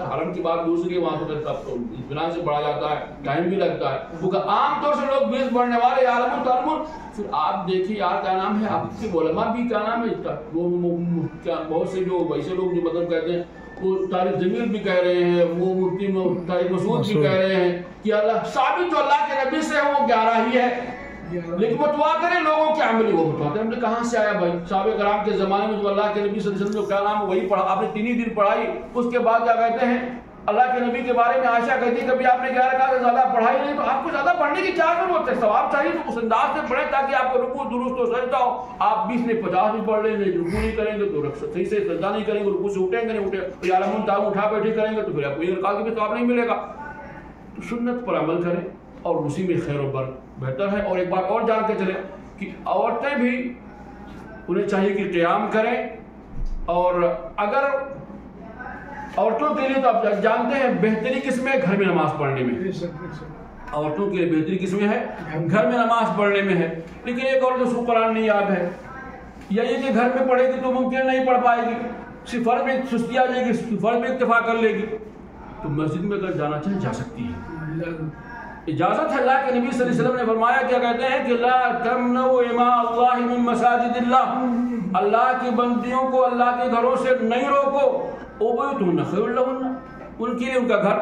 حرم کی بات دوسری ہے، وہاں تو اطمینان سے پڑھا جاتا ہے، ٹائم بھی لگتا ہے. کیونکہ عام طور سے لوگ 20 پڑھنے والے عالم تعلم. پھر آپ دیکھیے یار کیا نام ہے آپ کے علماء بھی کیا نام ہے، وہ بہت سے جو ویسے لوگ جو مطلب کہتے ہیں وہ تاریخ ضمیر بھی کہہ رہے ہیں، وہ مفتی تاریخ مسعود بھی کہہ رہے ہیں کہ اللہ ثابت جو اللہ کے نبی سے ہے وہ 11 ہی ہے، لیکن متوا کریں لوگوں کے عملی وہ متواتے ہیں. ہم نے کہاں سے آیا بھائی؟ صحابہ کرام کے زمانے میں جو اللہ کے نبی صلی اللہ علیہ وسلم جو کیا نام وہی پڑھا، آپ نے 3 ہی دن پڑھائی. اس کے بعد کیا کہتے ہیں اللہ کے نبی کے بارے میں عائشہ کہتی ہے کبھی آپ نے 11 رکعت سے زیادہ پڑھائی نہیں. تو آپ کو زیادہ پڑھنے کی کیا ضرورت ہے؟ ثواب چاہیے تو اس انداز سے پڑھیں تاکہ آپ کو رکوع درست و سجدہ ہو. آپ 20 میں 50 بھی پڑھ لیں گے، رکوع نہیں کریں گے تو صحیح سے سجدہ نہیں کریں گے، رکوع سے اٹھیں گے نہیں اٹھے یا علم تعاون اٹھا بیٹھی کریں گے تو پھر آپ کو 1 رکعت کا بھی ثواب نہیں ملے گا. تو سنت پر عمل کریں اور اسی میں خیر و برکت بہتر ہے. اور ایک بات اور جان کے چلیں کہ عورتیں بھی انہیں چاہیے کہ قیام کریں، اور اگر عورتوں کے لیے تو آپ جانتے ہیں بہتری کس میں ہے؟ گھر میں نماز پڑھنے میں. عورتوں کے لیے بہتری کس میں ہے؟ گھر میں نماز پڑھنے میں ہے. لیکن ایک عورت اس کو قرآن نہیں یاد ہے، یا یہ کہ گھر میں پڑھے گی تو ممکن نہیں پڑھ پائے گی، صرف فرض میں سستی آ جائے گی، فرض میں اکتفا کر لے گی، تو مسجد میں اگر جانا چاہے جا سکتی ہے. اجازت ہے. اللہ کے نبی صلی اللہ علیہ وسلم نے فرمایا، کیا کہتے ہیں کہ لا تمنعوا اماء اللہ من مساجد اللہ، اللہ کی بندیوں کو اللہ کے گھروں سے نہیں روکو. وبیوتہن خیر لہن، ان کے لیے ان کا گھر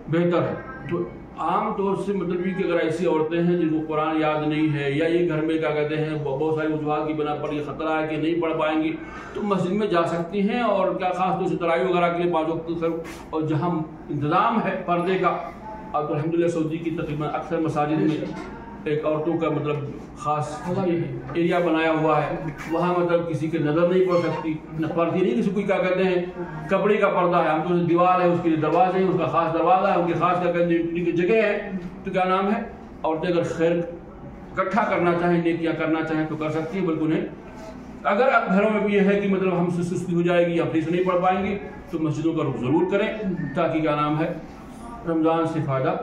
بہتر ہے. تو عام طور سے مطلب یہ کہ اگر ایسی عورتیں ہیں جن کو قرآن یاد نہیں ہے، یا یہ گھر میں کیا کہتے ہیں بہت ساری وجوہات کی بنا پر یہ خطرہ ہے کہ نہیں پڑھ پائیں گی، تو مسجد میں جا سکتی ہیں. اور کیا خاص طور سے تراویح وغیرہ کے لیے 5 وقت اور جہاں انتظام ہے پردے کا. اب الحمدللہ سعودی کی تقریباً اکثر مساجد میں ایک عورتوں کا مطلب خاص ایریا بنایا ہوا ہے، وہاں مطلب کسی کے نظر نہیں پڑ سکتی، نہ پردی نہیں کسی کو کیا کہتے ہیں کپڑے کا پردہ ہے، ہم تو دیوار ہے اس کے لیے دروازے ہیں، اس کا خاص دروازہ ہے، ان کی خاص کیا کہتے ہیں کی جگہ ہے. تو کیا نام ہے، عورتیں اگر خیر اکٹھا کرنا چاہیں، نیکیاں کرنا چاہیں تو کر سکتی ہیں. بلکہ انہیں اگر اب گھروں میں بھی یہ ہے کہ مطلب ہم سے سستی ہو جائے گی یا اپنی سے نہیں پڑھ پائیں گے، تو مسجدوں کا رخ ضرور کریں تاکہ کیا نام ہے رمضان سے فائدہ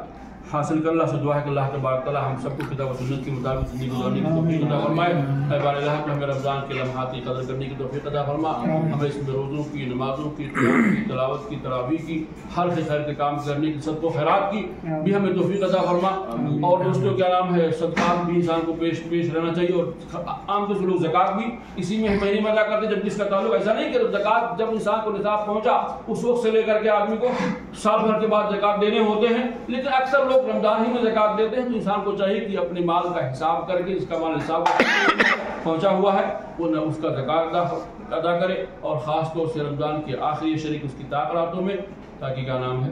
حاصل کر. اللہ سے دعا ہے کہ اللہ تبارک تعالیٰ ہم سب کو کتاب و سنت کے مطابق زندگی گزارنے کی توفیق عطا فرمائے. اے بار الہ کہ ہمیں رمضان کے لمحات کی قدر کرنے کی توفیق عطا فرما. ہمیں اس میں روزوں کی، نمازوں کی، تلاوت کی، تراویح کی، ہر خیر کے کام کرنے کی، صدقہ و خیرات کی بھی ہمیں توفیق عطا فرما. اور دوستوں کیا نام ہے صدقات بھی انسان کو پیش رہنا چاہیے. اور عام طور سے لوگ زکوٰۃ بھی اسی میں مہینے میں ادا کرتے ہیں، جبکہ اس کا تعلق ایسا نہیں کہ زکوٰۃ جب انسان کو نصاب پہنچا اس وقت سے لے کر کے آدمی کو سال بھر کے بعد زکوٰۃ دینے ہوتے ہیں. لیکن اکثر لوگ رمضان ہی میں زکوٰۃ دیتے ہیں. تو انسان کو چاہیے کہ اپنے مال کا حساب کر کے جس کا مال حساب پہنچا ہوا ہے وہ نہ اس کا زکوٰۃ ادا کرے، اور خاص طور سے رمضان کے آخری شریک اس کی طاقتوں میں، تاکہ کیا نام ہے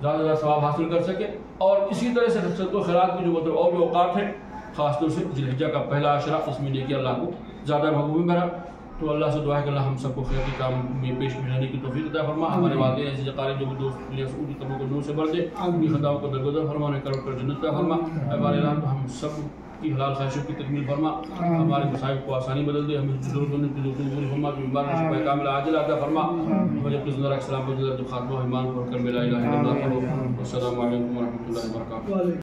زیادہ سے زیادہ ثواب حاصل کر سکے. اور اسی طرح سے صدقہ و خیرات کی جو مطلب اور بھی اوقات ہیں، خاص طور سے ذی الحجہ کا پہلا عشرہ، اس میں نیکی اللہ کو زیادہ محبوب میں بھرا. تو اللہ سے دعا ہے کہ اللہ ہم سب کو خیر کے کام میں پیش رہنے کی توفیق عطا فرما. ہمارے والدین ایسے قاری جو دوست ان کی قبروں کو نور سے بھر دے، ان کی خطاؤں کو درگزر فرما، انہیں کرو کر جنت عطا فرما. اے بار الہ تو ہم سب کی حلال خواہشوں کی تکمیل فرما، ہمارے مصائب کو آسانی بدل دے، ہمیں ضرورت کی ضرورت فرما، جو بیمار ہیں شفا کاملہ عاجل عطا فرما. مجھے اپنے زندہ رکھ، سلام کو خاتمہ ایمان پڑھ کر میرا الہ الا اللہ. السلام علیکم ورحمۃ اللہ وبرکاتہ.